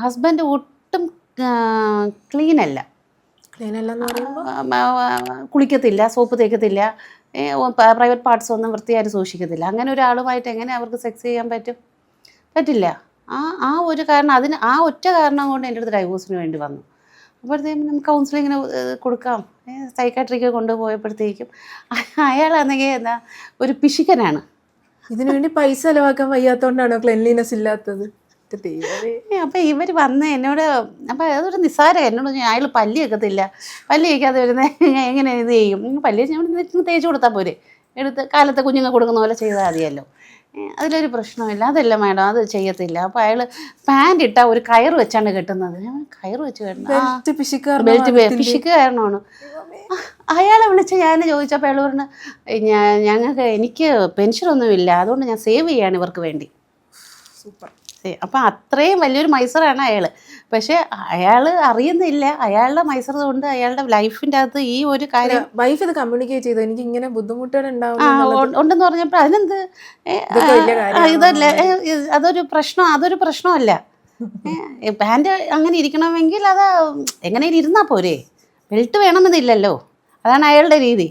Husband ഒട്ടും ക്ലീനല്ല. കുളിക്കത്തില്ല, soap തേക്കത്തില്ല, private parts ഒന്നും വൃത്തിയായിട്ട് സൂക്ഷിക്കത്തില്ല. അങ്ങനെ ഒരാളുമായിട്ട് എങ്ങനെ അവർക്ക് സെക്സ് ചെയ്യാൻ പറ്റില്ല. ആ ഒരു കാരണം, ആ ഒറ്റ കാരണം കൊണ്ട് എൻ്റെ അടുത്ത് ഡൈവോഴ്സിന് വേണ്ടി വന്നു. അപ്പോഴത്തേക്കും നമുക്ക് കൗൺസിലിങ്ങിന് കൊടുക്കാം, സൈക്കാട്രിക്ക് കൊണ്ടുപോയപ്പോഴത്തേക്കും അയാളാണെങ്കിൽ ഒരു പിശുക്കനാണ്. ഇതിനു വേണ്ടി പൈസ ചെലവാക്കാൻ വയ്യാത്തോണ്ടാണോ ക്ലെൻലിനെസ് ഇല്ലാത്തത്? അപ്പം ഇവർ വന്ന് എന്നോട്, അപ്പം അതൊരു നിസ്സാരം. എന്നോട് അയാൾ പല്ലി വെക്കത്തില്ല, പല്ലി വയ്ക്കാതെ വരുന്നത് എങ്ങനെ ഇത് ചെയ്യും? പല്ലി തേച്ച് കൊടുത്താൽ പോരെ, എടുത്ത് കാലത്തെ കുഞ്ഞുങ്ങൾ കൊടുക്കുന്ന പോലെ ചെയ്താൽ മതിയല്ലോ, അതിലൊരു പ്രശ്നമില്ല. അതല്ല മാഡം, അത് ചെയ്യത്തില്ല. അപ്പോൾ അയാൾ പാൻറ് ഇട്ടാൽ ഒരു കയറ് വെച്ചാണ് കെട്ടുന്നത്. കയറ് വെച്ച് കെട്ടുന്നത് ബെൽറ്റ് പിശുക്കാരനാണ്. അയാളെ വിളിച്ച് ഞാൻ ചോദിച്ചപ്പോൾ അയാൾ പറഞ്ഞു, എനിക്ക് പെൻഷനൊന്നുമില്ല, അതുകൊണ്ട് ഞാൻ സേവ് ചെയ്യാണ് ഇവർക്ക് വേണ്ടി. സൂപ്പർ. അപ്പം അത്രയും വലിയൊരു മൈസറാണ് അയാൾ. പക്ഷേ അയാൾ അറിയുന്നില്ല, അയാളുടെ മൈസർ കൊണ്ട് അയാളുടെ ലൈഫിൻ്റെ അകത്ത് ഈ ഒരു കാര്യം വൈഫ് ഇത് കമ്മ്യൂണിക്കേറ്റ് ചെയ്തു, എനിക്ക് ഇങ്ങനെ ബുദ്ധിമുട്ടുകൾ ഉണ്ടെന്ന് പറഞ്ഞപ്പോൾ അതിനെന്ത് ഇതല്ല, അതൊരു പ്രശ്നമല്ല. പാൻറ് അങ്ങനെ ഇരിക്കണമെങ്കിൽ അത് എങ്ങനെ ഇരുന്നാൽ പോരെ, ബെൽറ്റ് വേണമെന്നില്ലല്ലോ. അതാണ് അയാളുടെ രീതി.